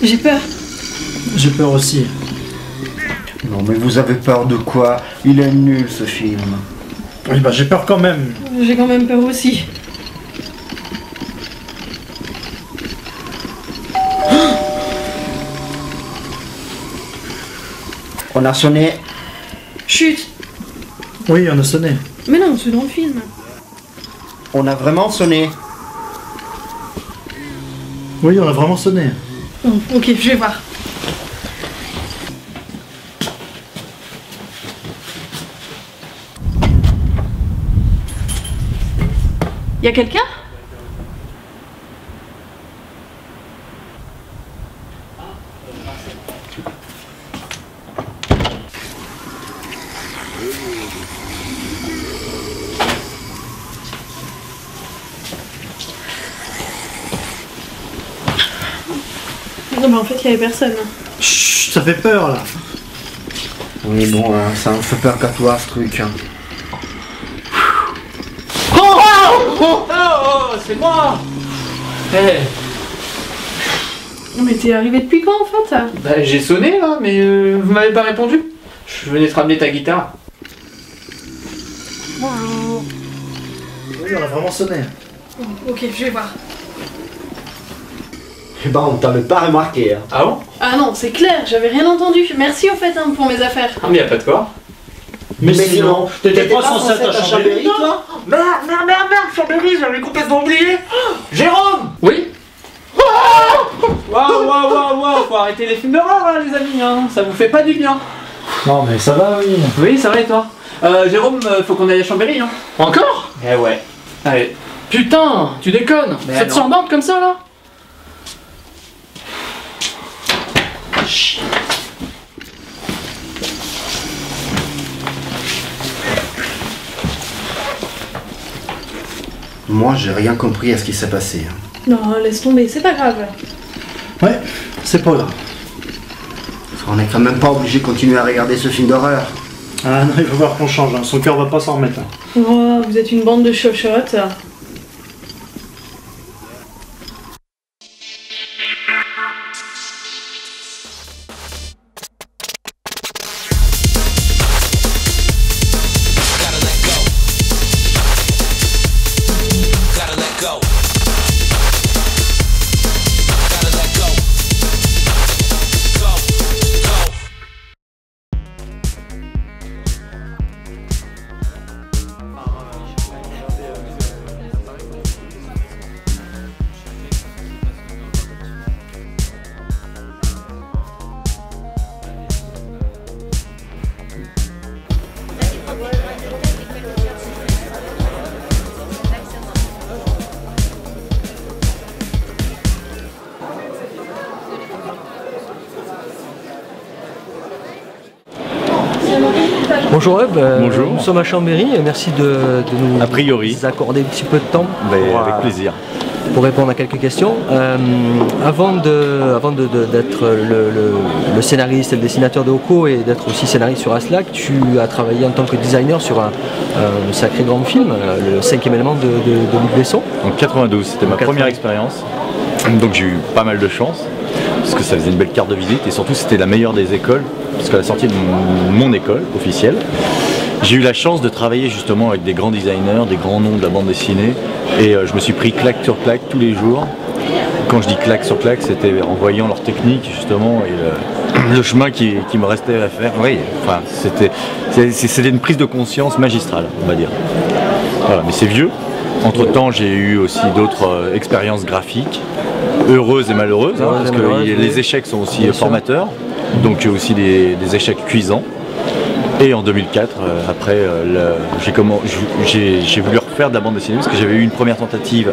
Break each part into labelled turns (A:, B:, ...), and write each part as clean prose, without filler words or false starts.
A: J'ai peur.
B: J'ai peur aussi.
C: Non mais vous avez peur de quoi? Il est nul ce film.
B: Oui, bah j'ai peur quand même.
A: J'ai quand même peur aussi.
C: On a sonné.
A: Chut.
B: Oui, on a sonné.
A: Mais non, c'est dans le film.
C: On a vraiment sonné.
B: Oui, on a vraiment sonné.
A: Oh, ok, je vais voir. Y a quelqu'un? Non mais en fait il y avait personne.
B: Chut, ça fait peur là.
C: Oui bon, ça me fait peur qu'à toi ce truc.
D: Oh, c'est moi. Hey.
A: Mais t'es arrivé depuis quand en fait?
D: Bah, j'ai sonné là, mais vous m'avez pas répondu. Je venais te ramener ta guitare.
B: Oui, on a vraiment sonné.
A: Ok, je vais voir.
C: Eh ben on t'avait pas remarqué. Hein.
D: Ah bon?
A: Ah non, c'est clair, j'avais rien entendu. Merci au fait hein, pour mes affaires.
D: Ah mais y a pas de quoi.
B: Mais sinon, t'étais pas censé être à Chambéry,
C: toi?
B: toi?
D: Merde, Chambéry, j'avais complètement oublié. Jérôme. Oui. Waouh, faut arrêter les films d'horreur hein, les amis, hein. Ça vous fait pas du bien.
B: Non mais ça va, oui.
D: Oui, ça va et toi? Jérôme, faut qu'on aille à Chambéry, hein. Encore? Eh ouais. Allez. Putain, tu déconnes.
C: Mais
D: Ça te
C: non.
D: s'emborde comme ça là?
C: Moi j'ai rien compris à ce qui s'est passé. Hein.
A: Non, laisse tomber, c'est pas grave.
B: Ouais, c'est pas grave.
C: On n'est quand même pas obligé de continuer à regarder ce film d'horreur.
B: Ah non, il va falloir qu'on change, hein. Son cœur va pas s'en remettre. Hein.
A: Oh, vous êtes une bande de chochottes.
E: Bonjour Hub,
F: Bonjour.
E: Nous sommes à Chambéry et merci de nous
F: A priori.
E: accorder un petit peu de temps
F: Avec plaisir.
E: pour répondre à quelques questions. Avant d'être le scénariste et le dessinateur de Oko et d'être aussi scénariste sur Aslak, tu as travaillé en tant que designer sur un sacré grand film, le 5e élément de Luc Besson.
F: En 92, c'était ma première expérience. Donc j'ai eu pas mal de chance, parce que ça faisait une belle carte de visite et surtout c'était la meilleure des écoles, parce qu'à la sortie de mon école officielle, j'ai eu la chance de travailler justement avec des grands designers, des grands noms de la bande dessinée, et je me suis pris claque sur claque tous les jours. Quand je dis claque sur claque, c'était en voyant leur technique justement et le chemin qui me restait à faire. Oui, enfin c'était une prise de conscience magistrale, on va dire. Voilà, mais c'est vieux. Entre-temps, j'ai eu aussi d'autres expériences graphiques, heureuses et malheureuses, hein, parce que les échecs sont aussi formateurs, donc aussi des échecs cuisants. Et en 2004, après, j'ai voulu refaire de la bande dessinée, parce que j'avais eu une première tentative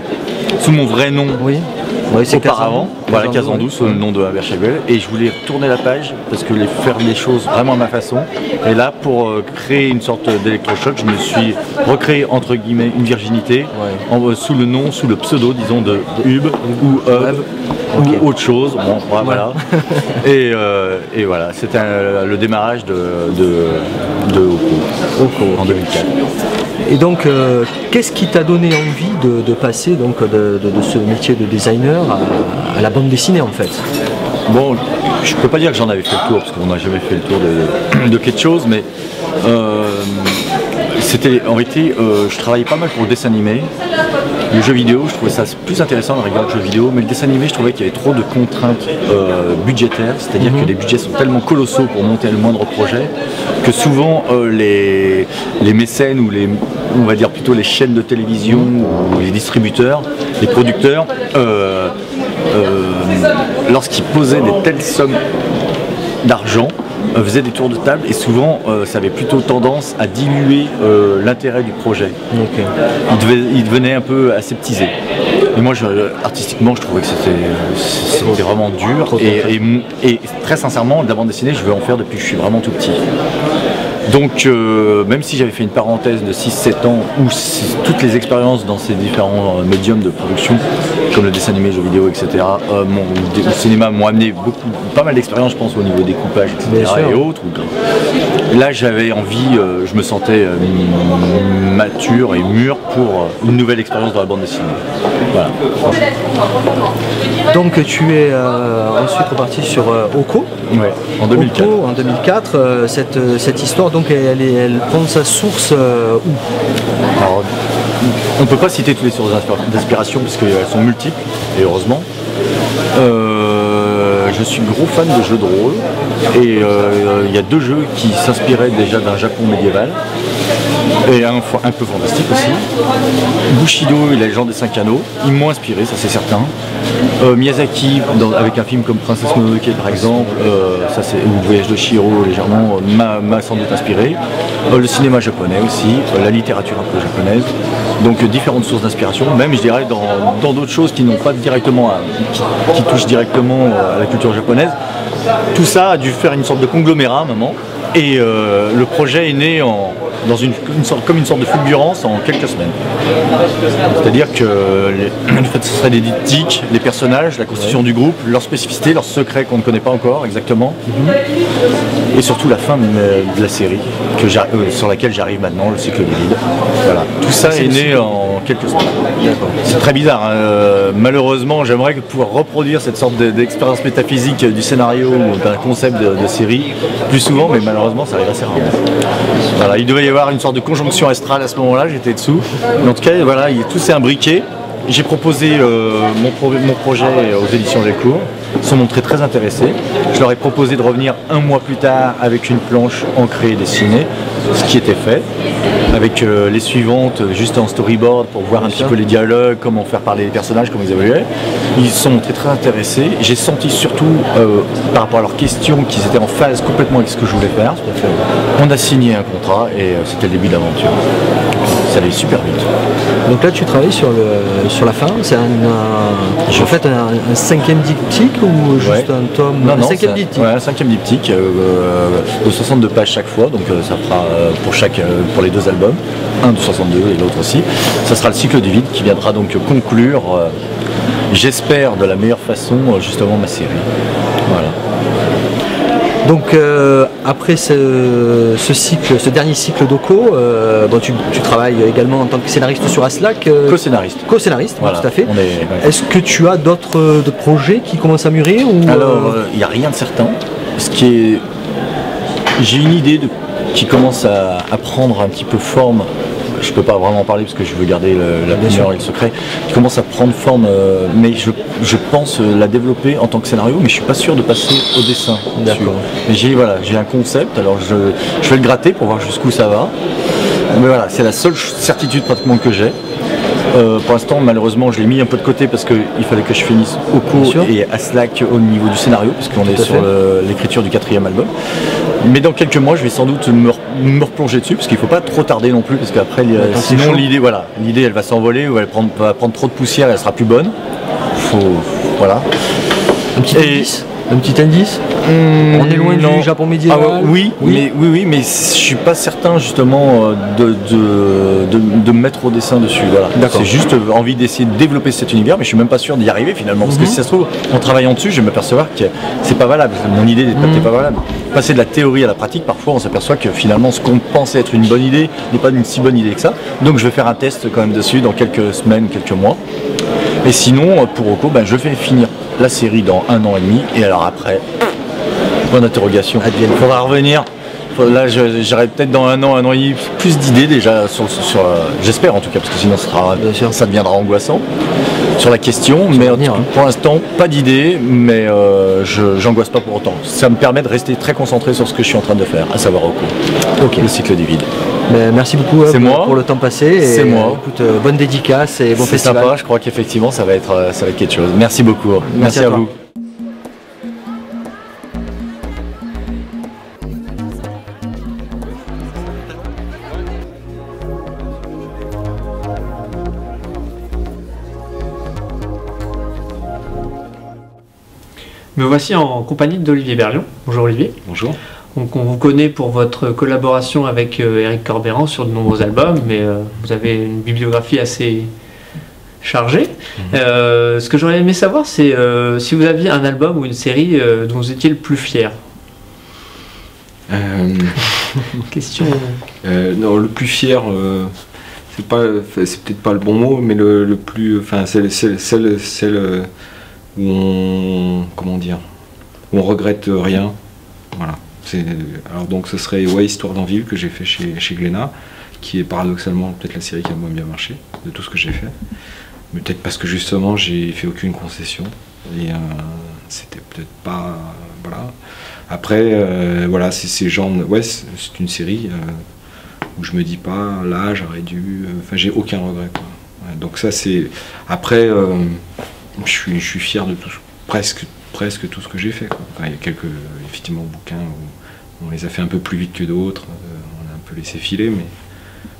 F: sous mon vrai nom.
E: Oui, c'est
F: auparavant, voilà, Kazandou, sous le nom de Albert Chaguel, et je voulais tourner la page parce que faire les choses vraiment à ma façon. Et là, pour créer une sorte d'électrochoc, je me suis recréé entre guillemets une virginité sous le nom, sous le pseudo, disons, de Hub ou Hub ou autre chose. Bon, voilà. Et voilà, c'était le démarrage de Oko en 2004.
E: Et donc, qu'est-ce qui t'a donné envie de passer donc, de ce métier de designer à la bande dessinée en fait?
F: bon, je peux pas dire que j'en avais fait le tour, parce qu'on n'a jamais fait le tour de quelque chose, mais c'était, en réalité, je travaillais pas mal pour le dessin animé. Le jeu vidéo, je trouvais ça plus intéressant de regarder le jeu vidéo, mais le dessin animé, je trouvais qu'il y avait trop de contraintes budgétaires, c'est-à-dire que les budgets sont tellement colossaux pour monter le moindre projet, que souvent les mécènes ou on va dire plutôt les chaînes de télévision ou les distributeurs, les producteurs, lorsqu'ils posaient des telles sommes d'argent, faisaient des tours de table et souvent ça avait plutôt tendance à diluer l'intérêt du projet. Il devenait un peu aseptisé. Et moi, artistiquement, je trouvais que c'était vraiment dur. Et très sincèrement, de la bande dessinée, je veux en faire depuis que je suis vraiment tout petit. Donc, même si j'avais fait une parenthèse de 6-7 ans où toutes les expériences dans ces différents médiums de production, comme le dessin animé, jeux vidéo, etc., le cinéma m'ont amené pas mal d'expériences, je pense, au niveau découpage, etc. et autres. Là, j'avais envie, je me sentais mature et mûr pour une nouvelle expérience dans la bande dessinée. Voilà.
E: Donc, tu es ensuite reparti sur Oko.
F: Ouais, en 2004.
E: Oko, en 2004, cette histoire, donc, elle prend sa source où?
F: Alors, on ne peut pas citer toutes les sources d'inspiration puisqu'elles sont multiples, et heureusement. Je suis gros fan de jeux de rôle et il y a deux jeux qui s'inspiraient déjà d'un Japon médiéval et un peu fantastique aussi. Bushido et la légende des 5 anneaux, ils m'ont inspiré, ça c'est certain. Miyazaki, avec un film comme Princesse Mononoke par exemple, ou le voyage de Chihiro légèrement, m'a sans doute inspiré. Le cinéma japonais aussi, la littérature un peu japonaise. Donc différentes sources d'inspiration, même je dirais dans d'autres choses qui n'ont pas directement, qui touchent directement à la culture japonaise. Tout ça a dû faire une sorte de conglomérat à un moment. Et le projet est né comme une sorte de fulgurance en quelques semaines. C'est-à-dire que le fait que ce serait des diptyques, les personnages, la constitution du groupe, leurs spécificités, leurs secrets qu'on ne connaît pas encore exactement, et surtout la fin de la série sur laquelle j'arrive maintenant, le cycle du vide. Voilà. Tout ça est né en quelques semaines. C'est très bizarre. Hein. Malheureusement, j'aimerais pouvoir reproduire cette sorte d'expérience métaphysique du scénario ou d'un concept de série plus souvent, mais malheureusement, ça arrive assez rarement. Voilà, il devait y avoir une sorte de conjonction astrale à ce moment-là, j'étais dessous. Mais en tout cas, voilà, tout s'est imbriqué. J'ai proposé mon projet aux éditions Delcourt. Ils sont montrés très intéressés. Je leur ai proposé de revenir un mois plus tard avec une planche ancrée et dessinée, ce qui était fait, avec les suivantes juste en storyboard pour voir un petit peu les dialogues, comment faire parler les personnages, comment ils évoluaient. Ils se sont montrés très intéressés. J'ai senti surtout, par rapport à leurs questions, qu'ils étaient en phase complètement avec ce que je voulais faire. On a signé un contrat et c'était le début de l'aventure. Ça allait super vite.
E: Donc là, tu travailles sur la fin. C'est en fait un 5e diptyque ou juste un tome?
F: Non, un 5e diptyque. Ouais, un 5e diptyque de 62 pages chaque fois. Donc ça fera pour les deux albums, un de 62 et l'autre aussi. Ça sera le cycle du vide qui viendra donc conclure, j'espère de la meilleure façon, justement ma série. Voilà.
E: Donc après ce dernier cycle d'Oko, tu travailles également en tant que scénariste sur Aslak.
F: Co-scénariste.
E: Co-scénariste,
F: voilà.
E: Tout à fait.
F: Ouais.
E: Est-ce que tu as d'autres projets qui commencent à mûrir ou
F: Alors, il n'y a rien de certain. J'ai une idée qui commence à prendre un petit peu forme. Je peux pas vraiment en parler parce que je veux garder la primeur et le secret. Qui commence à prendre forme, mais je pense la développer en tant que scénario, mais je suis pas sûr de passer au dessin.
E: D'accord.
F: Mais j'ai un concept, alors je vais le gratter pour voir jusqu'où ça va. Mais voilà, c'est la seule certitude pratiquement que j'ai. Pour l'instant, malheureusement, je l'ai mis un peu de côté parce qu'il fallait que je finisse Oko et Aslak au niveau du scénario, puisqu'on est sur l'écriture du 4e album. Mais dans quelques mois, je vais sans doute me replonger dessus, parce qu'il ne faut pas trop tarder non plus, parce qu'après, sinon l'idée elle va s'envoler, ou elle va prendre trop de poussière et elle sera plus bonne. Voilà. Un petit indice On est loin du Japon médiéval. Oui, mais je suis pas certain justement de me mettre au dessin dessus. Voilà. C'est juste envie d'essayer de développer cet univers, mais je suis même pas sûr d'y arriver finalement. Parce que si ça se trouve, en travaillant dessus, je vais m'apercevoir que c'est pas valable. Mon idée n'est pas valable. Passer de la théorie à la pratique, parfois on s'aperçoit que finalement ce qu'on pensait être une bonne idée n'est pas une si bonne idée que ça. Donc je vais faire un test quand même dessus dans quelques semaines, quelques mois. Et sinon, pour Oko, je vais finir la série dans 1 an et demi, et alors après, bonne interrogation. Il faudra revenir. Là, j'aurai peut-être dans 1 an et demi plus d'idées déjà sur j'espère en tout cas, parce que sinon ça deviendra angoissant sur la question. Mais pour l'instant, pas d'idées, mais j'angoisse pas pour autant. Ça me permet de rester très concentré sur ce que je suis en train de faire, à savoir Oko, le cycle du vide.
E: Merci beaucoup pour le temps passé.
F: C'est moi.
E: Écoute, bonne dédicace et bon festival.
F: C'est sympa, je crois qu'effectivement ça va être quelque chose. Merci beaucoup. Merci à vous.
D: Me voici en compagnie d'Olivier Berlion. Bonjour Olivier.
F: Bonjour.
D: Donc on vous connaît pour votre collaboration avec Éric Corberan sur de nombreux albums, mais vous avez une bibliographie assez chargée. Ce que j'aurais aimé savoir, c'est si vous aviez un album ou une série dont vous étiez le plus fier. Question.
G: Non, le plus fier, c'est peut-être pas le bon mot, mais le plus, celle où on regrette rien. Voilà. Alors donc ce serait Histoire d'Anville que j'ai fait chez Glénat, qui est paradoxalement peut-être la série qui a le moins bien marché de tout ce que j'ai fait. Mais peut-être parce que justement j'ai fait aucune concession et c'était peut-être pas voilà. Après voilà, c'est ces genres c'est une série où je me dis pas là j'aurais dû, j'ai aucun regret quoi. Ouais, donc ça c'est après je suis fier de tout, presque tout ce que j'ai fait quoi. Enfin, il y a quelques effectivement bouquins où on les a fait un peu plus vite que d'autres, on a un peu laissé filer, mais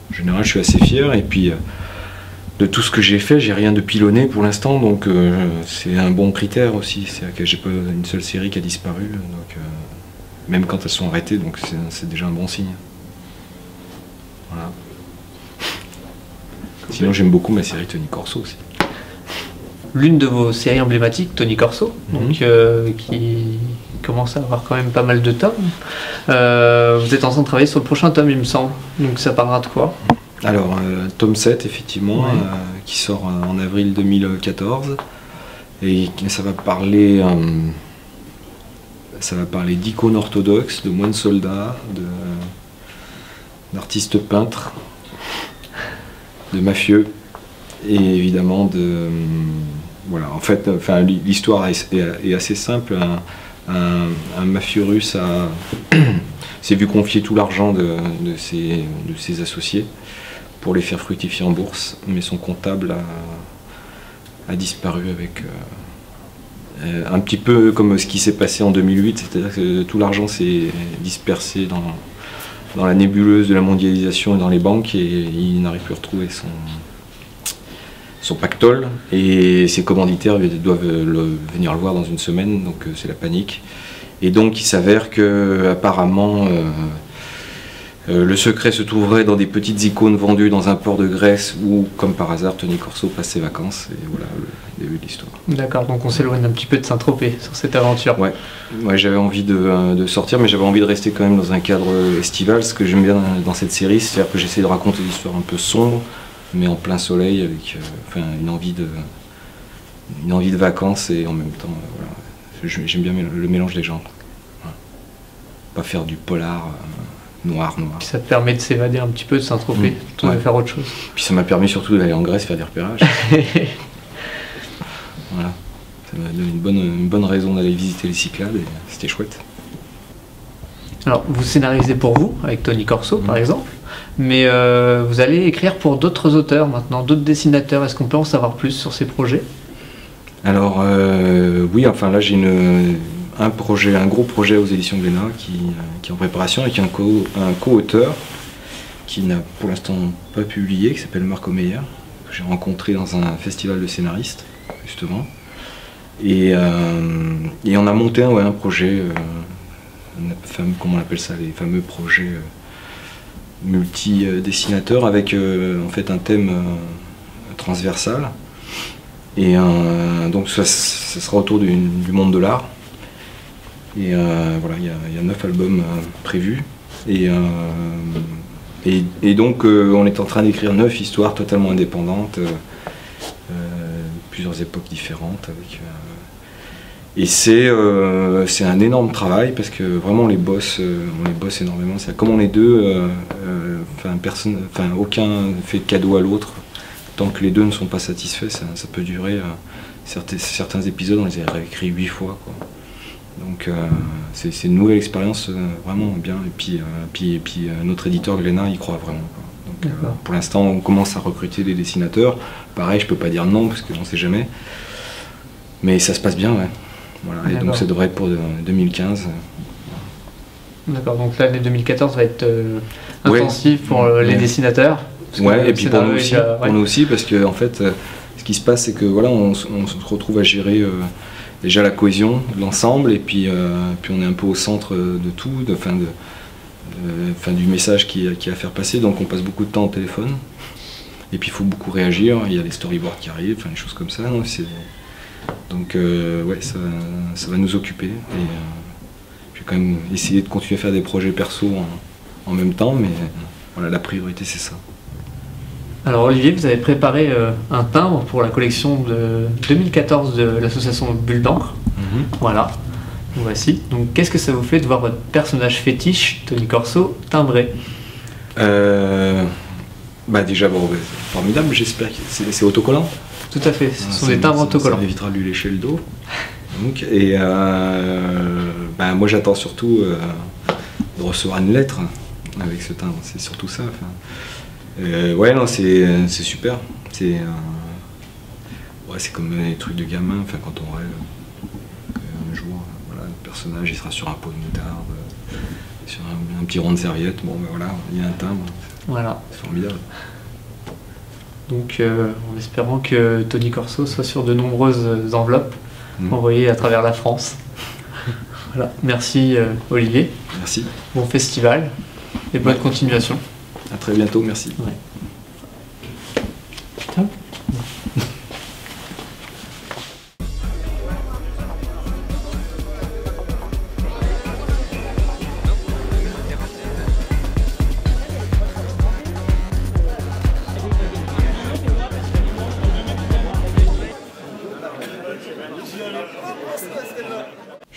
G: en général je suis assez fier. Et puis de tout ce que j'ai fait, j'ai rien de pilonné pour l'instant, donc c'est un bon critère aussi. C'est que j'ai pas une seule série qui a disparu, donc même quand elles sont arrêtées, donc c'est déjà un bon signe. Voilà. Sinon j'aime beaucoup ma série Tony Corso aussi.
D: L'une de vos séries emblématiques, Tony Corso, donc, qui commence à avoir quand même pas mal de tomes. Vous êtes en train de travailler sur le prochain tome, il me semble. Donc ça parlera de quoi?
G: Alors, tome 7, effectivement, qui sort en avril 2014. Et ça va parler d'icônes orthodoxes, de moines soldats, d'artistes peintres, de mafieux, et évidemment de... Voilà, en fait, l'histoire est assez simple. Un mafieux russe s'est vu confier tout l'argent de ses associés pour les faire fructifier en bourse, mais son comptable a disparu avec un petit peu comme ce qui s'est passé en 2008, c'est-à-dire que tout l'argent s'est dispersé dans la nébuleuse de la mondialisation et dans les banques, et il n'arrive plus à retrouver son pactole, et ses commanditaires doivent venir le voir dans une semaine, donc c'est la panique. Et donc il s'avère que apparemment le secret se trouverait dans des petites icônes vendues dans un port de Grèce où, comme par hasard, Tony Corso passe ses vacances, et voilà le début de l'histoire. D'accord, donc on s'éloigne un petit peu de Saint-Tropez sur cette aventure. Ouais, j'avais envie de sortir, mais j'avais envie de rester quand même dans un cadre estival. Ce que j'aime bien dans cette série, c'est-à-dire que j'essaie de raconter des histoires un peu sombres, mais en plein soleil, avec une envie de vacances, et en même temps, voilà. J'aime bien le mélange des genres. Voilà. Pas faire du polar noir. Puis ça te permet de s'évader un petit peu de Saint-Tropez, de faire autre chose. Puis ça m'a permis surtout d'aller en Grèce faire des repérages. Voilà. Ça m'a donné une bonne raison d'aller visiter les Cyclades, et c'était chouette. Alors, vous scénarisez pour vous, avec Tony Corso par exemple, mais vous allez écrire pour d'autres auteurs maintenant, d'autres dessinateurs. Est-ce qu'on peut en savoir plus sur ces projets? Alors, oui, enfin là j'ai un gros projet aux éditions Glénat qui est en préparation, avec un co-auteur qui n'a pour l'instant pas publié, qui s'appelle Marc Omeyer, que j'ai rencontré dans un festival de scénaristes, justement. Et on a monté un projet, comment on appelle ça, les fameux projets multi-dessinateurs, avec en fait un thème transversal. Et donc ça sera autour du monde de l'art. Et voilà, il y a 9 albums prévus. Et donc on est en train d'écrire 9 histoires totalement indépendantes, plusieurs époques différentes. Et c'est un énorme travail parce que vraiment on les bosse énormément. Comme on est deux, aucun fait de cadeau à l'autre. Tant que les deux ne sont pas satisfaits, ça peut durer. Certains épisodes, on les a réécrits 8 fois, quoi. Donc c'est une nouvelle expérience vraiment bien. Et puis notre éditeur Glénat y croit vraiment, quoi. Donc pour l'instant, on commence à recruter des dessinateurs. Pareil, je peux pas dire non parce qu'on ne sait jamais. Mais ça se passe bien, ouais. Voilà, et donc ça devrait être pour 2015.
D: D'accord, donc l'année 2014 va être intensive pour les dessinateurs.
G: Ouais, et puis pour nous aussi, parce que en fait, ce qui se passe, c'est que voilà, on se retrouve à gérer déjà la cohésion de l'ensemble, et puis on est un peu au centre de tout, du message qui a à faire passer, donc on passe beaucoup de temps au téléphone. Et puis il faut beaucoup réagir, il y a les storyboards qui arrivent, des choses comme ça. Donc ouais, ça va nous occuper. Et je vais quand même essayer de continuer à faire des projets perso en même temps, mais voilà, la priorité c'est ça.
D: Alors Olivier, vous avez préparé un timbre pour la collection de 2014 de l'association Bulle d'encre. Voilà, voici. Donc qu'est-ce que ça vous fait de voir votre personnage fétiche, Tony Corso, timbré?
G: Déjà, c'est formidable, j'espère que c'est autocollant.
D: Tout à fait, ce sont des timbres autocollants.
G: Ça évitera de lui lécher le dos. Donc, et moi j'attends surtout de recevoir une lettre avec ce timbre, c'est surtout ça. Ouais, non, c'est super. C'est comme les trucs de gamin, quand on rêve qu'un jour, voilà, le personnage il sera sur un pot de moutarde, sur un petit rond de serviette. Bon, voilà, il y a un timbre.
D: Voilà.
G: C'est formidable.
D: Donc en espérant que Tony Corso soit sur de nombreuses enveloppes envoyées à travers la France. Voilà. Merci Olivier.
G: Merci.
D: Bon festival et bonne continuation.
G: À très bientôt, merci.
D: Ouais.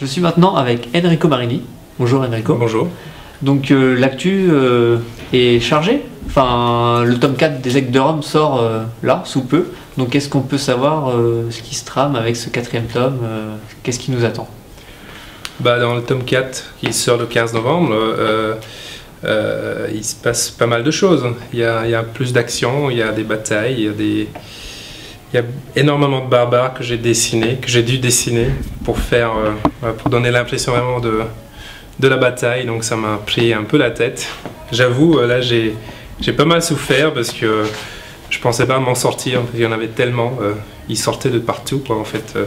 D: Je suis maintenant avec Enrico Marini. Bonjour Enrico.
H: Bonjour.
D: Donc l'actu est chargée. Enfin, le tome 4 des Aigles de Rome sort là, sous peu. Donc est-ce qu'on peut savoir ce qui se trame avec ce 4e tome? Qu'est-ce qui nous attend?
H: Dans le tome 4 qui sort le 15 novembre, il se passe pas mal de choses. Il y a plus d'action, il y a des batailles, il y a énormément de barbares que j'ai dû dessiner pour donner l'impression vraiment de la bataille, donc ça m'a pris un peu la tête. J'avoue, là j'ai pas mal souffert parce que je pensais pas m'en sortir, il y en avait tellement, ils sortaient de partout, quoi, en fait.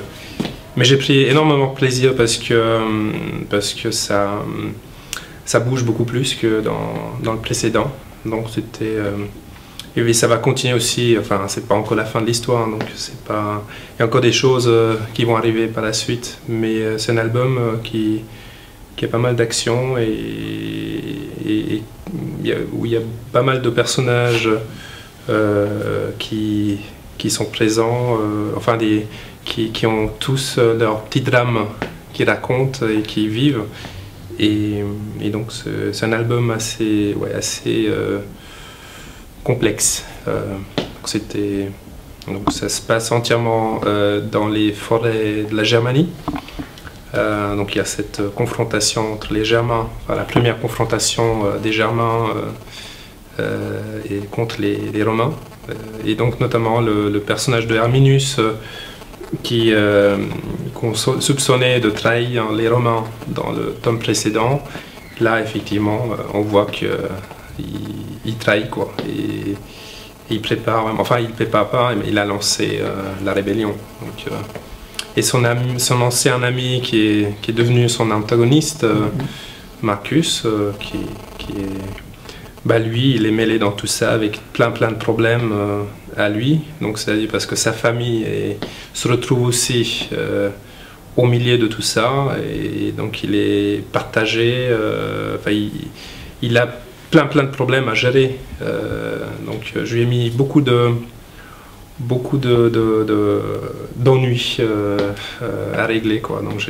H: Mais j'ai pris énormément de plaisir parce que ça bouge beaucoup plus que dans le précédent, donc c'était... Et oui, ça va continuer aussi, enfin c'est pas encore la fin de l'histoire, donc c'est pas... Il y a encore des choses qui vont arriver par la suite, mais c'est un album qui a pas mal d'action et où il y a pas mal de personnages qui sont présents, qui ont tous leur petit drame qu'ils racontent et qui vivent. Et donc c'est un album assez complexe. Donc ça se passe entièrement dans les forêts de la Germanie. Donc il y a cette confrontation entre les Germains, la première confrontation des Germains et contre les Romains. Et donc notamment le personnage de Herminius qu'on soupçonnait de trahir les Romains dans le tome précédent. Là effectivement on voit qu'il trahit, quoi, et il prépare, il prépare pas, mais il a lancé la rébellion. Donc, et son ancien ami qui est devenu son antagoniste, Marcus, lui, il est mêlé dans tout ça avec plein de problèmes à lui. Donc c'est-à-dire parce que sa famille se retrouve aussi au milieu de tout ça, et donc il est partagé. Il a plein de problèmes à gérer. Donc je lui ai mis beaucoup beaucoup d'ennuis à régler, quoi. Donc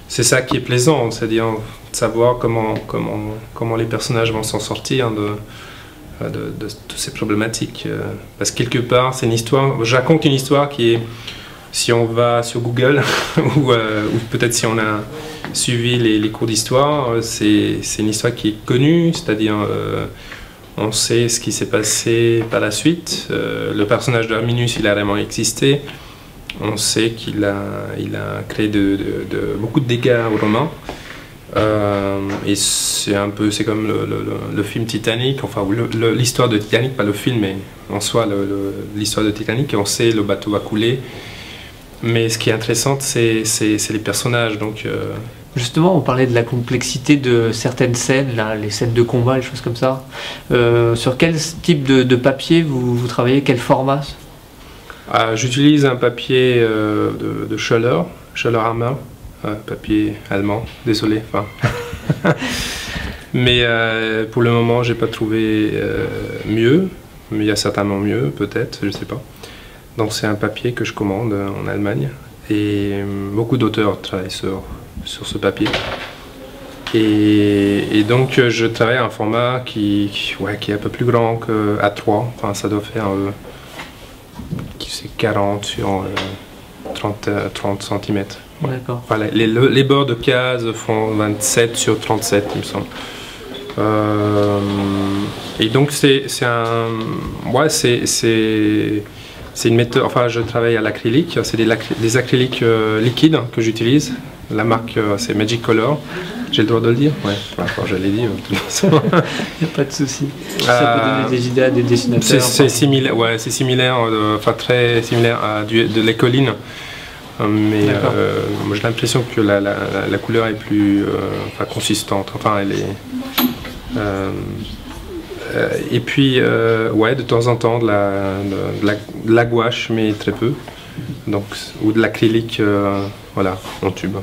H: c'est ça qui est plaisant, c'est-à-dire de savoir comment les personnages vont s'en sortir de toutes ces problématiques. Parce que quelque part, c'est une histoire, je raconte une histoire qui est, si on va sur Google, ou peut-être si on a suivi les cours d'histoire, c'est une histoire qui est connue, c'est-à-dire on sait ce qui s'est passé par la suite. Le personnage d'Arminius, il a vraiment existé. On sait qu'il a créé beaucoup de dégâts aux Romains. Et c'est comme le film Titanic, enfin l'histoire de Titanic, pas le film, mais en soi l'histoire de Titanic. On sait le bateau va couler. Mais ce qui est intéressant, c'est les personnages. Donc,
D: justement, on parlait de la complexité de certaines scènes, là, les scènes de combat, les choses comme ça. Sur quel type de papier vous travaillez, quel format?
H: J'utilise un papier de Schoeller Armor, papier allemand, désolé. Enfin. Mais pour le moment, j'ai pas trouvé mieux, mais il y a certainement mieux, peut-être, je sais pas. Donc c'est un papier que je commande en Allemagne et beaucoup d'auteurs travaillent sur ce papier. Et donc je travaille à un format qui est un peu plus grand que A3, enfin ça doit faire 40 sur 30 cm.
D: D'accord.
H: Enfin, les bords de cases font 27 sur 37, il me semble. Et donc c'est une méthode, enfin je travaille à l'acrylique, c'est des acryliques liquides que j'utilise. La marque c'est Magic Color. J'ai le droit de le dire? Ouais, enfin, je l'ai dit. De toute façon.
D: Il n'y a pas de souci. Ça peut donner des idées à des dessinateurs.
H: C'est similaire, c'est similaire, enfin très similaire à de l'écoline. Mais j'ai l'impression que la couleur est plus consistante. Enfin, elle est. Et puis, de temps en temps, de la gouache, mais très peu. Donc, ou de l'acrylique, voilà, en tube.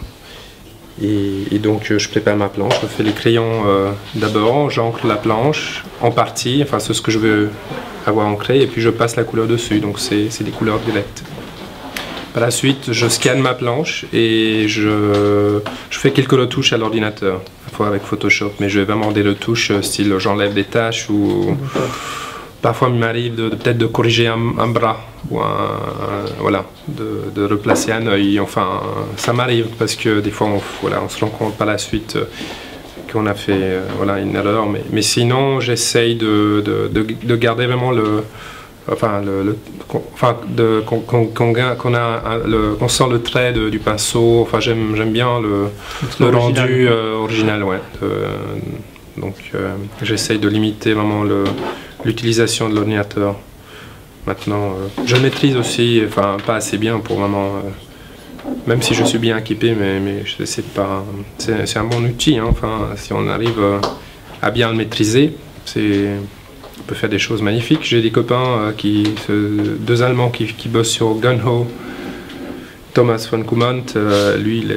H: Et donc, je prépare ma planche. Je fais les crayons d'abord, j'encre la planche en partie, enfin, c'est ce que je veux avoir ancré, et puis je passe la couleur dessus. Donc, c'est des couleurs directes. Par la suite, je scanne ma planche et je fais quelques retouches à l'ordinateur, parfois avec Photoshop, mais je vais vraiment des retouches style j'enlève des taches ou parfois il m'arrive peut-être de corriger un bras ou voilà, de replacer un œil. Enfin, ça m'arrive parce que des fois on se rend compte par la suite qu'on a fait une erreur, mais sinon j'essaye de garder vraiment qu'on sent le trait du pinceau. Enfin, j'aime bien le rendu original, ouais. Donc j'essaye de limiter vraiment l'utilisation de l'ordinateur. Maintenant, je maîtrise aussi, enfin pas assez bien pour vraiment, même si je suis bien équipé, mais c'est un bon outil, hein. Enfin, si on arrive à bien le maîtriser, on peut faire des choses magnifiques. J'ai des copains, deux Allemands qui bossent sur Gunho. Thomas von Kumant, lui,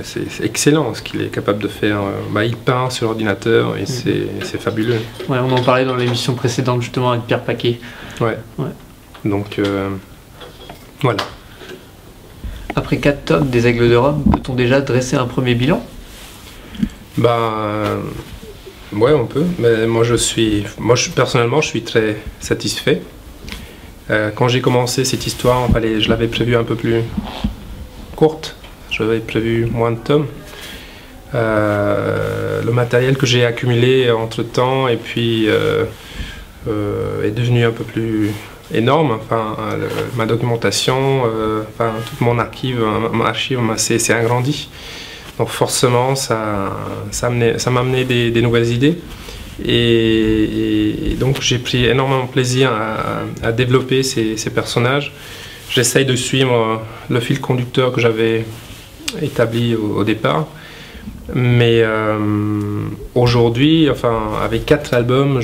H: c'est excellent ce qu'il est capable de faire. Il peint sur ordinateur et c'est fabuleux.
D: Ouais, on en parlait dans l'émission précédente justement avec Pierre Paquet.
H: Ouais. Donc, voilà.
D: Après 4 tomes des Aigles de Rome, peut-on déjà dresser un premier bilan?
H: Ouais, on peut, mais personnellement, je suis très satisfait. Quand j'ai commencé cette histoire, je l'avais prévu un peu plus courte, j'avais prévu moins de tomes. Le matériel que j'ai accumulé entre-temps et puis est devenu un peu plus énorme. Enfin, ma documentation, toute mon archive s'est agrandi. Donc forcément, ça m'a amené des nouvelles idées. Et donc j'ai pris énormément de plaisir à développer ces personnages. J'essaye de suivre le fil conducteur que j'avais établi au départ. Mais aujourd'hui, avec 4 albums,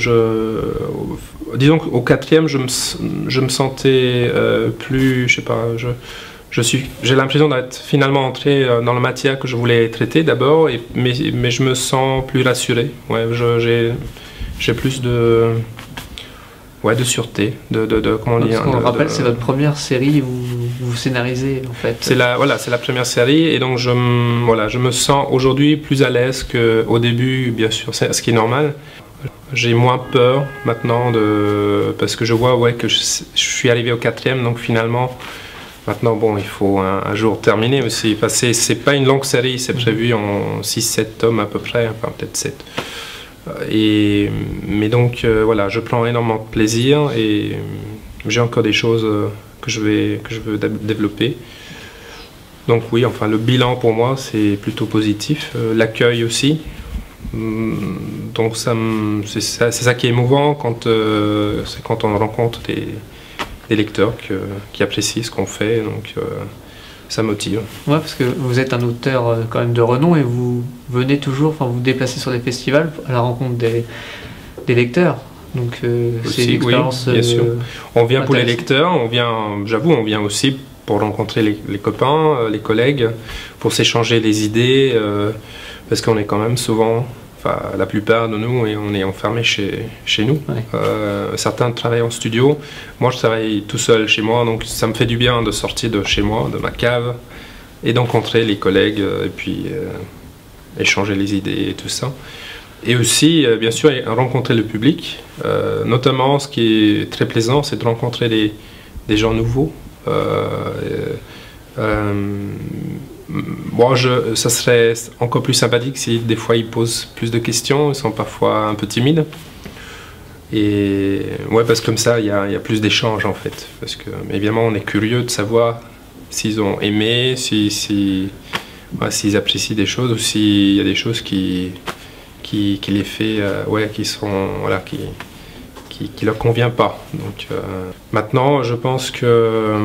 H: disons qu'au 4e, je me sentais plus, je sais pas, j'ai l'impression d'être finalement entré dans la matière que je voulais traiter d'abord, mais je me sens plus rassuré. Ouais, j'ai plus de... ouais, de sûreté, comment dire.
D: On le rappelle, c'est votre première série où vous scénarisez en fait.
H: C'est la première série et donc je me sens aujourd'hui plus à l'aise qu'au début, bien sûr, ce qui est normal. J'ai moins peur maintenant parce que je vois que je suis arrivé au 4e, donc finalement, maintenant bon, il faut un jour terminer aussi. Enfin, c'est pas une longue série, c'est prévu en 6-7 tomes à peu près, enfin peut-être 7. Mais donc voilà, je prends énormément de plaisir et j'ai encore des choses que je veux développer. Donc oui, enfin le bilan pour moi c'est plutôt positif, l'accueil aussi. Donc c'est ça qui est émouvant c'est quand on rencontre des lecteurs qui apprécient ce qu'on fait, donc ça motive.
D: Ouais, parce que vous êtes un auteur quand même de renom et vous venez toujours, enfin vous déplacez sur des festivals à la rencontre des lecteurs. Donc c'est une expérience.
H: Oui, bien sûr. On vient pour les lecteurs, on vient aussi pour rencontrer les copains, les collègues, pour s'échanger les idées, parce qu'on est quand même souvent, enfin la plupart de nous, on est enfermés chez nous. Ouais. Certains travaillent en studio, moi je travaille tout seul chez moi, donc ça me fait du bien de sortir de chez moi, de ma cave, et d'encontrer les collègues, et puis échanger les idées et tout ça. Et aussi, bien sûr, rencontrer le public, notamment ce qui est très plaisant, c'est de rencontrer des gens nouveaux. Bon, ça serait encore plus sympathique si des fois ils posent plus de questions, ils sont parfois un peu timides. Et ouais, parce que comme ça, il y a plus d'échanges en fait. Parce que, évidemment, on est curieux de savoir s'ils ont aimé, s'ils apprécient des choses ou s'il y a des choses qui les fait, qui sont, voilà, qui leur convient pas. Donc maintenant, je pense que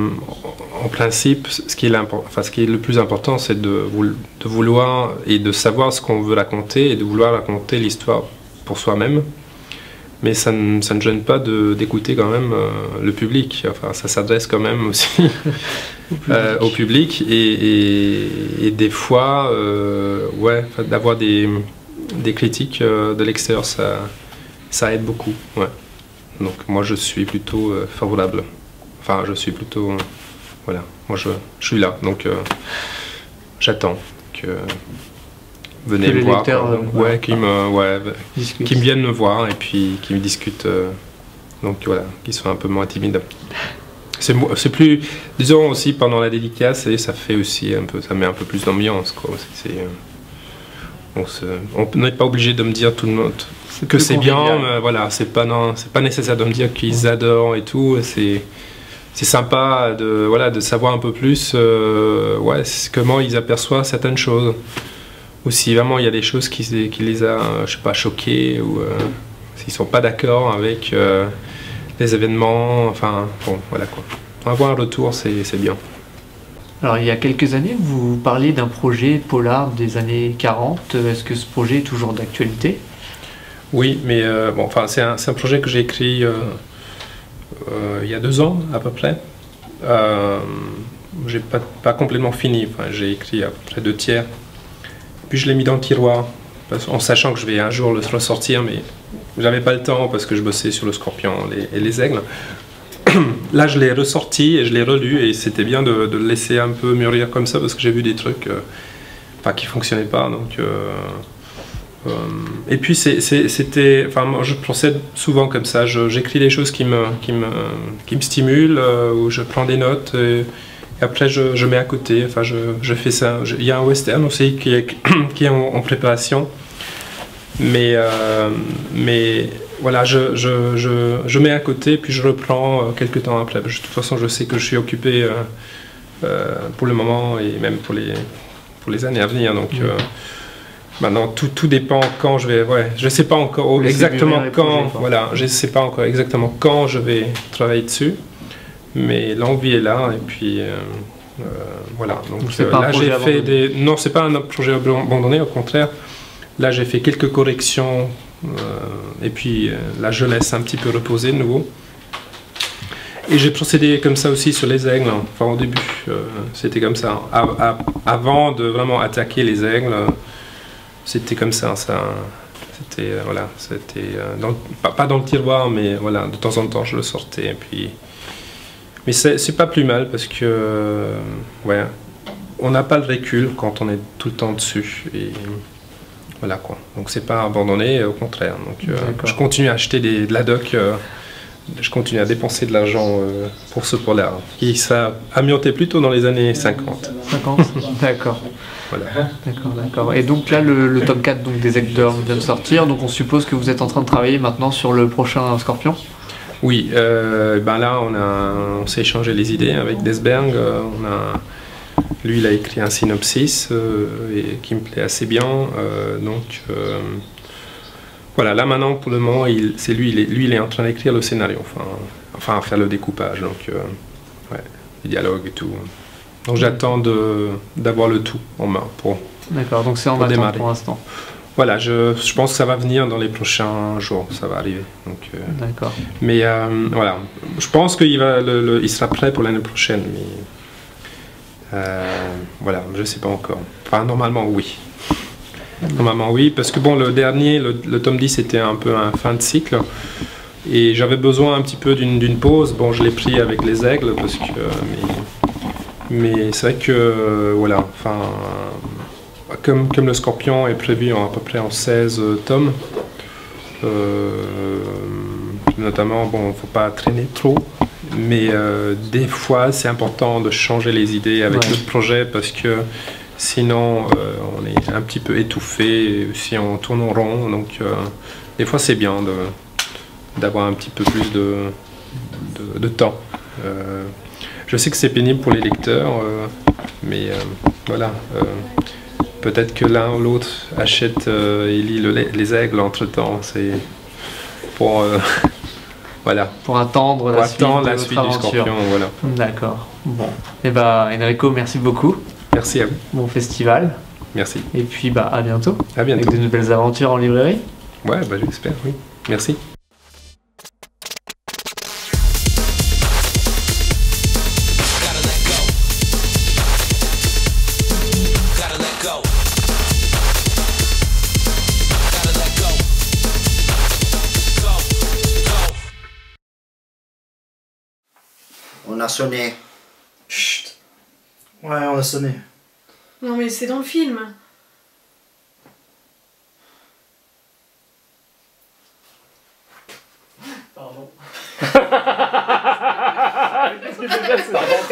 H: en principe, ce qui est le plus important, c'est de vouloir et de savoir ce qu'on veut raconter et de vouloir raconter l'histoire pour soi-même. Mais ça ne gêne pas d'écouter quand même le public. Enfin, ça s'adresse quand même aussi au public et des fois, d'avoir des critiques de l'extérieur, ça aide beaucoup. Ouais. Donc moi je suis plutôt favorable. Enfin je suis plutôt... voilà, moi je suis là. Donc j'attends que... venez me voir. Qui me viennent me voir et puis qui me discutent. Donc voilà, qui sont un peu moins timides. C'est plus... Disons aussi pendant la dédicace, ça fait aussi un peu... Ça met un peu plus d'ambiance, quoi. On n'est pas obligé de me dire tout le monde que c'est bien, voilà, c'est pas nécessaire de me dire qu'ils adorent et tout, c'est sympa de savoir un peu plus comment ils aperçoivent certaines choses, ou si vraiment il y a des choses qui les a, je sais pas, choqués, ou s'ils sont pas d'accord avec les événements, enfin bon, voilà quoi. Avoir un retour, c'est bien.
D: Alors il y a quelques années, vous parliez d'un projet polar des années 40. Est-ce que ce projet est toujours d'actualité?
H: Oui, mais c'est un projet que j'ai écrit il y a 2 ans à peu près. J'ai pas complètement fini, j'ai écrit à peu près 2/3. Puis je l'ai mis dans le tiroir, en sachant que je vais un jour le ressortir, mais j'avais pas le temps parce que je bossais sur le Scorpion et les aigles. Là, je l'ai ressorti et je l'ai relu et c'était bien de le laisser un peu mûrir comme ça parce que j'ai vu des trucs qui fonctionnaient pas. Donc, et puis moi, je procède souvent comme ça. J'écris des choses qui me stimulent ou je prends des notes et après je mets à côté. Enfin, je fais ça. Il y a un western aussi qui est en préparation, mais voilà, je mets à côté, puis je reprends quelques temps après. De toute façon, je sais que je suis occupé pour le moment et même pour les années à venir. Donc maintenant, tout dépend quand je vais. Ouais, je sais pas encore exactement quand. Voilà, je sais pas encore exactement quand je vais travailler dessus, mais l'envie est là et puis voilà. Donc là, j'ai fait non, c'est pas un projet abandonné, au contraire. Là, j'ai fait quelques corrections. Et puis là je laisse un petit peu reposer de nouveau et j'ai procédé comme ça aussi sur les aigles, enfin au début c'était comme ça, avant de vraiment attaquer les aigles c'était comme ça, C'était voilà, pas dans le tiroir, mais voilà, de temps en temps je le sortais. Et puis, mais c'est pas plus mal parce que ouais, on n'a pas le recul quand on est tout le temps dessus. Et voilà quoi. Donc c'est pas abandonné, au contraire. Donc je continue à acheter de la doc. Je continue à dépenser de l'argent pour ce polar, qui ça a amianté plutôt dans les années 50.
D: 50, d'accord.
H: Voilà.
D: D'accord. Et donc là, le tome 4 donc, des Aigleurs vient de sortir, donc on suppose que vous êtes en train de travailler maintenant sur le prochain Scorpion?
H: Oui, ben là on s'est échangé les idées avec Desberg. Lui il a écrit un synopsis et qui me plaît assez bien. Voilà, là maintenant pour le moment, il est en train d'écrire le scénario, enfin faire le découpage, donc ouais, les dialogues et tout. Donc j'attends d'avoir le tout en main pour
D: D'accord, donc c'est en attente
H: démarrer.
D: pour l'instant.
H: Voilà, je pense que ça va venir dans les prochains jours, ça va arriver.
D: D'accord.
H: Mais voilà, je pense qu'il il sera prêt pour l'année prochaine, mais voilà, je ne sais pas encore. Enfin, normalement oui. Normalement oui, parce que bon, le dernier, le tome 10, c'était un peu un fin de cycle. Et j'avais besoin un petit peu d'une pause. Bon, je l'ai pris avec les Aigles, parce que... mais c'est vrai que, voilà, enfin... Comme le Scorpion est prévu à peu près en 16 tomes, notamment, bon, il ne faut pas traîner trop, mais des fois, c'est important de changer les idées avec le projet, parce que sinon, on est un petit peu étouffé si on tourne en rond. Donc, des fois, c'est bien d'avoir un petit peu plus de temps. Je sais que c'est pénible pour les lecteurs, mais voilà. Peut-être que l'un ou l'autre achète et lit les Aigles entre-temps. C'est pour... voilà.
D: Pour attendre la suite
H: du Scorpion. Voilà.
D: D'accord. Bon. Et bah, Enrico, merci beaucoup.
H: Merci à vous.
D: Bon festival.
H: Merci.
D: Et puis bah à bientôt.
H: À bientôt.
D: Avec de nouvelles aventures en librairie.
H: Ouais, bah j'espère, oui. Merci.
C: On a sonné.
B: Chut. Ouais, on a sonné.
A: Non mais c'est dans le film.
D: Pardon.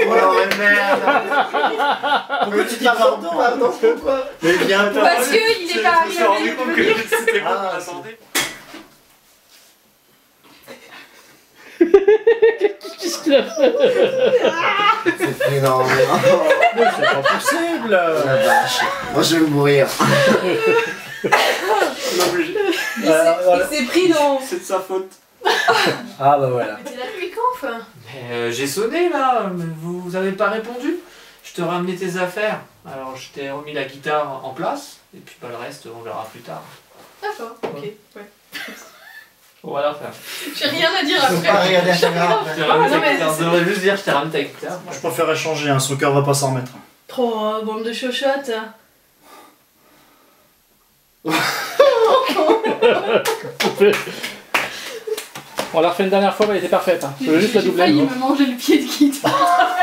C: Oh mais merde. Pourquoi tu dis pardon? Pardon, pourquoi? Mais viens pas.
A: Parce qu'il est pas arrivé.
C: C'était bon pour la santé.
D: Qu'est-ce qu'il a fait?
C: C'est énorme.
B: Mais c'est pas possible.
C: La vache. Moi je vais mourir.
A: Il s'est pris dans...
B: C'est de sa faute. Ah bah voilà.
A: Mais t'es là depuis quand, enfin?
D: Mais j'ai sonné là, mais vous avez pas répondu. Je te ramenais tes affaires. Alors je t'ai remis la guitare en place, et puis bah, le reste on verra plus tard.
A: D'accord, ok, ouais.
D: Voilà, frère.
A: J'ai rien à dire après.
C: Ah, regardez la caméra.
D: Je t'ai ramené ta guitare. Je devrais juste dire je t'ai ramené ta guitare.
B: Moi je préfère échanger, hein, son cœur va pas s'en remettre.
A: Trop, bande de chochottes.
I: On l'a refait une dernière fois, mais elle était parfaite. Hein. Je veux juste la
A: J'ai
I: doubler.
A: failli me manger le pied de guitare.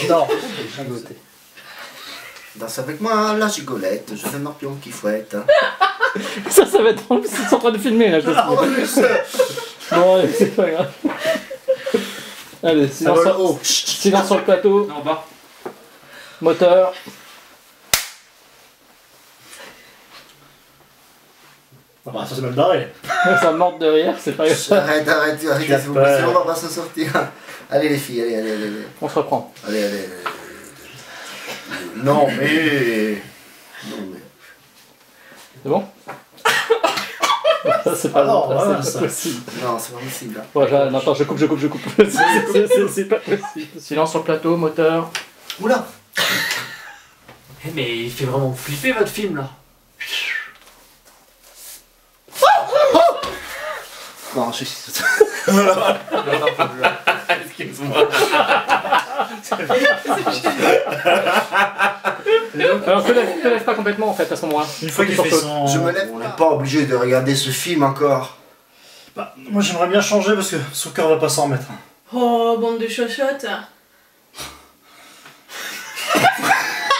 B: Non.
C: Danse avec moi, la gigolette, je fais un morpion qui fouette.
I: Ça va être drôle, ils sont en train de filmer là. Je bon, allez, c'est pas grave. Allez, silence sur le plateau.
D: Non, bas.
I: Moteur.
B: Bah, ça c'est mal barré.
I: Ça morde derrière, c'est pas grave.
C: Arrête, s'il vous plaît, sinon on va pas s'en sortir. Allez les filles, allez.
I: On se reprend.
C: Allez. Non mais...
I: C'est bon? Ça c'est pas
B: Alors,
I: bon,
B: voilà,
I: c'est
B: ça.
I: pas possible.
C: Non, c'est pas possible. Hein.
I: Ouais, non, attends, je coupe. C'est pas possible. Silence sur le plateau, moteur.
C: Oula.
D: Mais il fait vraiment flipper votre film là.
C: Non, je suis...
D: Excuse-moi.
I: Alors te lève pas complètement en fait à ce moment-là.
J: Une fois qu'il fait son...
C: Je me lève, on n'est pas obligé de regarder ce film encore.
J: Bah, moi j'aimerais bien changer parce que son cœur va pas s'en remettre.
A: Oh, bande de chochottes.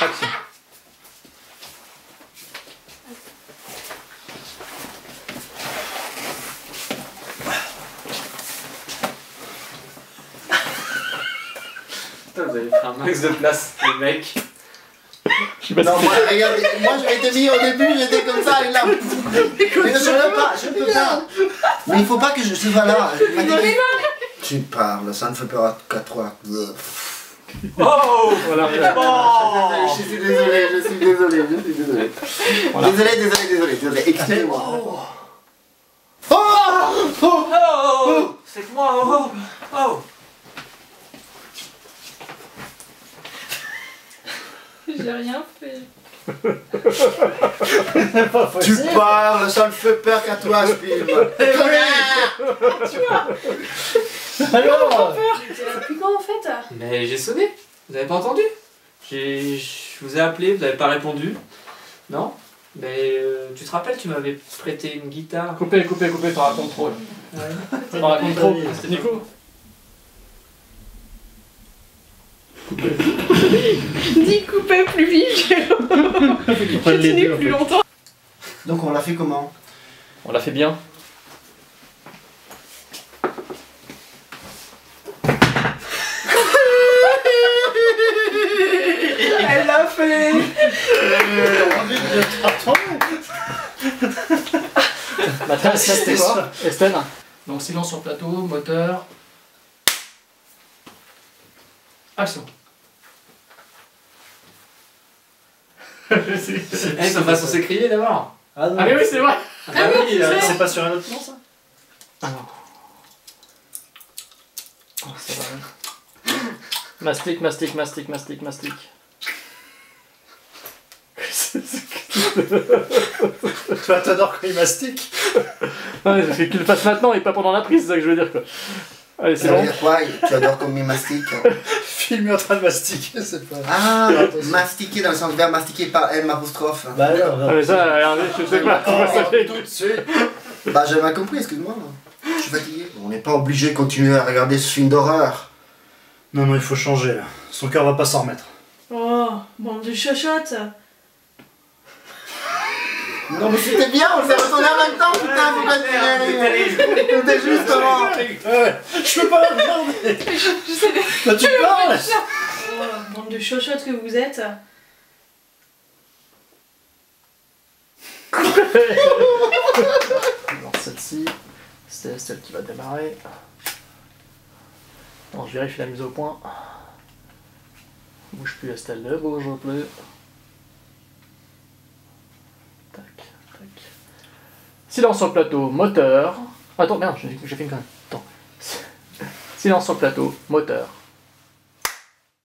I: Action.
D: Putain, vous avez pris un max de place, les mecs.
C: Non, moi, regarde, moi je m'étais mis au début, j'étais comme ça, et là. Mais je peux pas. Mais il faut pas que je sois là. Tu parles, ça ne fait peur qu'à toi.
D: Oh
I: Voilà.
C: Je suis désolé.
I: Voilà.
C: Désolé, excusez-moi.
D: C'est que moi, oh.
A: J'ai rien fait.
C: Tu parles, ça ne fait peur qu'à toi, ce film.
A: Tu vois.
J: Alors
A: Depuis quand en fait?
D: Mais j'ai sonné, vous avez pas entendu? Je vous ai appelé, vous avez pas répondu. Non? Mais tu te rappelles, tu m'avais prêté une guitare.
I: Coupez, t'en racontes trop. T'en racontes trop. C'était Nico.
A: Dis couper plus vite, Jérôme. Continue plus longtemps.
C: Donc on l'a fait comment?
I: On l'a fait bien.
A: Elle l'a fait.
I: Mathias, c'était quoi? Estelle. Donc silence sur plateau, moteur. Action.
D: Eh, ça va censé crier d'abord.
J: Ah non,
I: Ah mais oui, c'est vrai.
D: Ah bah oui,
J: c'est pas sur un autre plan ça?
I: Alors. Oh, ça va. Mastic.
J: Toi t'adores quand il mastique?
I: Ouais, il faut qu'il le fasse maintenant et pas pendant la prise, c'est ça que je veux dire quoi. Allez, c'est
C: Ça veut
I: bon.
C: dire quoi? Tu adores comme il mastique?
J: Film est en train de mastiquer, c'est pas...
C: Ah, mastiquer dans le sens verbe mastiquer par M apostrophe.
J: Bah alors,
I: Ah mais ça, regardez, je sais pas comment ça fait.
J: tout de suite.
C: Bah j'ai mal compris, excuse-moi. Je suis fatigué. On n'est pas obligé de continuer à regarder ce film d'horreur.
J: Non, il faut changer là. Son cœur va pas s'en remettre.
A: Oh, bande de chochottes.
C: Non mais c'était bien, on s'est retourné en même temps, putain, faut pas te C'était justement.
J: Je peux pas regarder.
A: Je sais pas.
J: Bah tu parles.
A: Oh, bande de chochottes que vous êtes.
I: Alors celle-ci, c'est celle qui va démarrer. Bon, je vérifie la mise au point. Bouge plus Estelle, ne bouge plus. Tac. Silence sur le plateau, moteur. Attends, merde, j'ai fait une connerie. Attends. Silence sur le plateau, moteur.